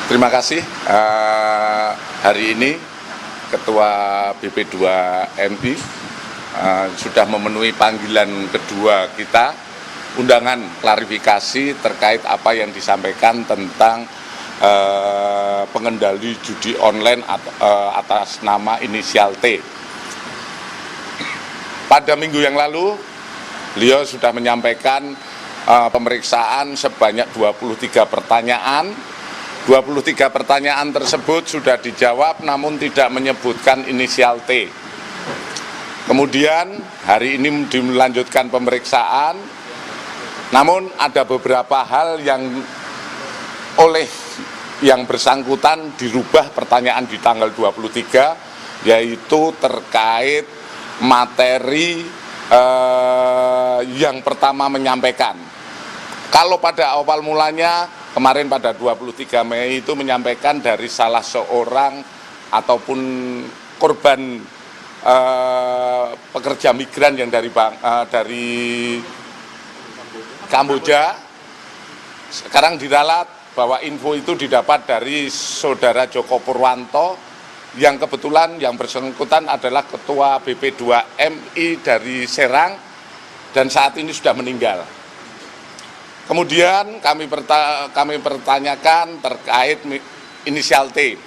Terima kasih. Hari ini Ketua BP2MI sudah memenuhi panggilan kedua kita, undangan klarifikasi terkait apa yang disampaikan tentang pengendali judi online atas nama inisial T. Pada minggu yang lalu, beliau sudah menyampaikan pemeriksaan sebanyak 23 pertanyaan. 23 pertanyaan tersebut sudah dijawab namun tidak menyebutkan inisial T. Kemudian hari ini dilanjutkan pemeriksaan, namun ada beberapa hal yang oleh yang bersangkutan dirubah pertanyaan di tanggal 23, yaitu terkait materi yang pertama menyampaikan. Kalau pada awal mulanya kemarin pada 23 Mei itu menyampaikan dari salah seorang ataupun korban pekerja migran yang dari Kamboja. Sekarang diralat bahwa info itu didapat dari saudara Joko Purwanto yang kebetulan yang bersangkutan adalah Ketua BP2MI dari Serang dan saat ini sudah meninggal. Kemudian kami pertanyakan terkait inisial T.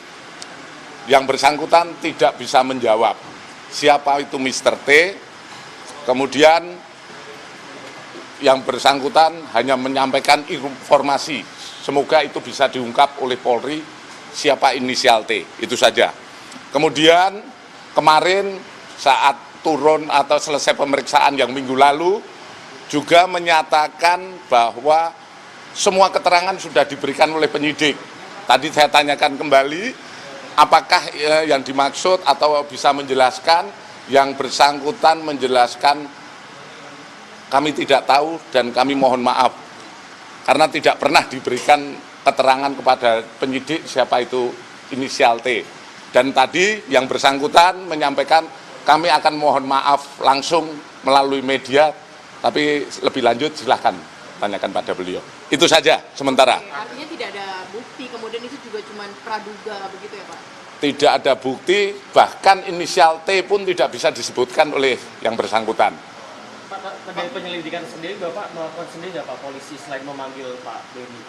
Yang bersangkutan tidak bisa menjawab siapa itu Mr. T. Kemudian yang bersangkutan hanya menyampaikan informasi. Semoga itu bisa diungkap oleh Polri siapa inisial T. Itu saja. Kemudian kemarin saat turun atau selesai pemeriksaan yang minggu lalu juga menyatakan bahwa semua keterangan sudah diberikan oleh penyidik. Tadi saya tanyakan kembali, apakah yang dimaksud atau bisa menjelaskan, yang bersangkutan menjelaskan kami tidak tahu dan kami mohon maaf. Karena tidak pernah diberikan keterangan kepada penyidik siapa itu inisial T. Dan tadi yang bersangkutan menyampaikan kami akan mohon maaf langsung melalui media. Tapi lebih lanjut silahkan tanyakan pada beliau. Itu saja sementara. Artinya tidak ada bukti, kemudian itu juga cuma praduga begitu ya Pak? Tidak ada bukti, bahkan inisial T pun tidak bisa disebutkan oleh yang bersangkutan. Pak, dari penyelidikan sendiri Bapak melakukan sendiri nggak Pak polisi selain memanggil Pak Benny?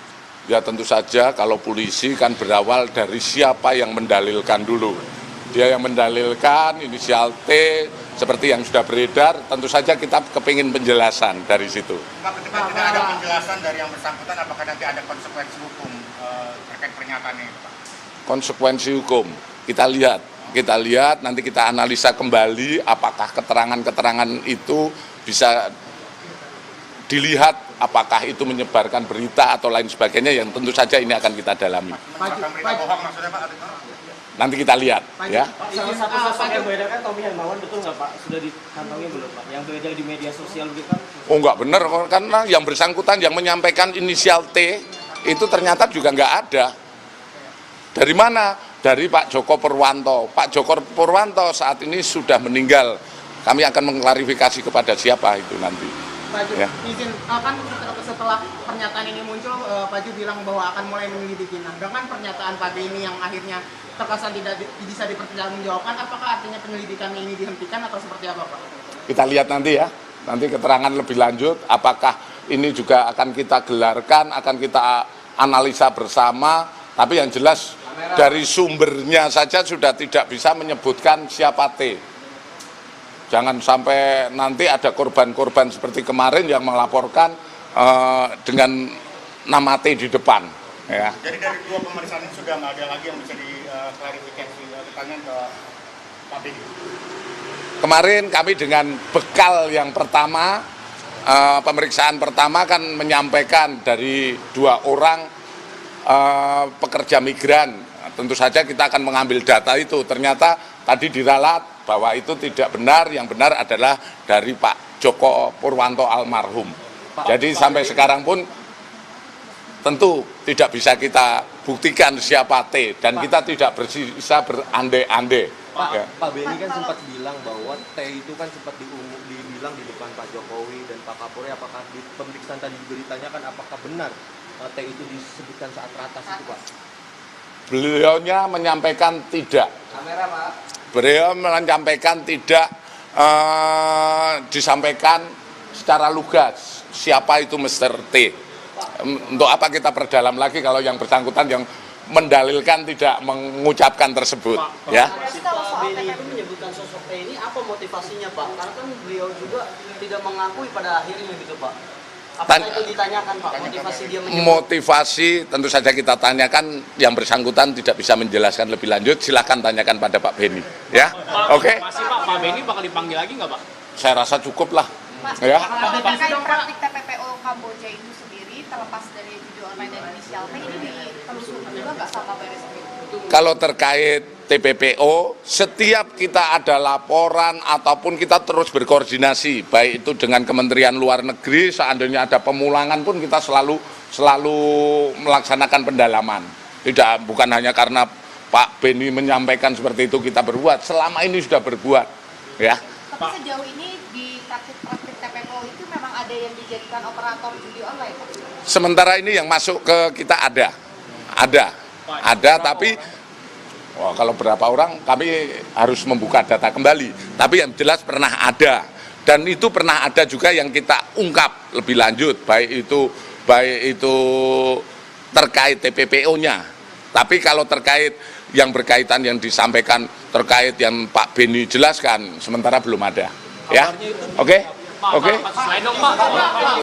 Ya tentu saja kalau polisi kan berawal dari siapa yang mendalilkan dulu. Dia yang mendalilkan inisial T, seperti yang sudah beredar, tentu saja kita kepingin penjelasan dari situ. Pak, ketika tidak ada penjelasan dari yang bersangkutan, apakah nanti ada konsekuensi hukum terkait pernyataannya itu, Pak? Konsekuensi hukum, kita lihat, nanti kita analisa kembali apakah keterangan-keterangan itu bisa dilihat, apakah itu menyebarkan berita atau lain sebagainya, yang tentu saja ini akan kita dalami. Menyebarkan berita bohong maksudnya Pak? Nanti kita lihat, ya. Pak, salah satu sosok yang beredar kan Tommy Hermawan, betul nggak Pak? Sudah dikantongi belum Pak? Yang beredar di media sosial gitu kan? Oh nggak benar, karena yang bersangkutan yang menyampaikan inisial T itu ternyata juga nggak ada. Dari mana? Dari Pak Joko Purwanto. Pak Joko Purwanto saat ini sudah meninggal. Kami akan mengklarifikasi kepada siapa itu nanti. Pak Ju, Ya. izin, kan setelah pernyataan ini muncul, Pak Ju bilang bahwa akan mulai menyelidiki. Nah, dengan pernyataan Pak Benny yang akhirnya terkesan tidak bisa dipertanggungjawabkan, apakah artinya penyelidikan ini dihentikan atau seperti apa, Pak? Kita lihat nanti ya, nanti keterangan lebih lanjut, apakah ini juga akan kita gelarkan, akan kita analisa bersama, tapi yang jelas dari sumbernya saja sudah tidak bisa menyebutkan siapa T. Jangan sampai nanti ada korban-korban seperti kemarin yang melaporkan dengan nama T di depan. Ya. Jadi dari dua pemeriksaan ini sudah nggak ada lagi yang bisa diklarifikasi, pertanyaan ke Pak Benny. Kemarin kami dengan bekal yang pertama, pemeriksaan pertama kan menyampaikan dari 2 orang pekerja migran. Tentu saja kita akan mengambil data itu. Ternyata tadi diralat bahwa itu tidak benar, yang benar adalah dari Pak Joko Purwanto almarhum. Jadi sampai sekarang pun tentu tidak bisa kita buktikan siapa T dan kita tidak bisa berandai-andai. Pak Benny kan sempat bilang bahwa T itu kan sempat dibilang di depan Pak Jokowi dan Pak Kapolri. Apakah di pemeriksaan tadi juga ditanyakan apakah benar T itu disebutkan saat ratas itu Pak? beliaunya menyampaikan tidak. Beliau menyampaikan tidak disampaikan secara lugas siapa itu Mr. T. Untuk apa kita perdalam lagi kalau yang bersangkutan yang mendalilkan tidak mengucapkan tersebut, ya. Kalau soal Benny itu menyebutkan sosok T ini apa motivasinya Pak? Karena kan beliau juga tidak mengakui pada akhirnya gitu Pak. Apakah itu ditanyakan Pak, motivasi dia menyebut? Motivasi tentu saja kita tanyakan, yang bersangkutan tidak bisa menjelaskan lebih lanjut, silahkan tanyakan pada Pak Benny, ya. Oke. Masih Pak Benny bakal dipanggil lagi nggak Pak? Saya rasa cukup lah, Pak, ya. kalau terkait praktik TPPO Kamboja itu sendiri, terlepas dari judi online dan inisial T, ini ditelusuri juga nggak sama Baris Krim? Kalau terkait TPPO, setiap kita ada laporan ataupun kita terus berkoordinasi, baik itu dengan Kementerian Luar Negeri, seandainya ada pemulangan pun kita selalu melaksanakan pendalaman. Bukan hanya karena Pak Benny menyampaikan seperti itu kita berbuat, selama ini sudah berbuat, ya. Tapi sejauh ini di praktik TPPO itu memang ada yang dijadikan operator judi online, Pak? Sementara ini yang masuk ke kita ada, tapi kalau berapa orang kami harus membuka data kembali. Tapi yang jelas pernah ada, dan itu pernah ada juga yang kita ungkap lebih lanjut, baik itu terkait TPPO-nya. Tapi kalau terkait yang berkaitan yang disampaikan terkait yang Pak Benny jelaskan, sementara belum ada. Ya, oke. Pak, slide dong Pak.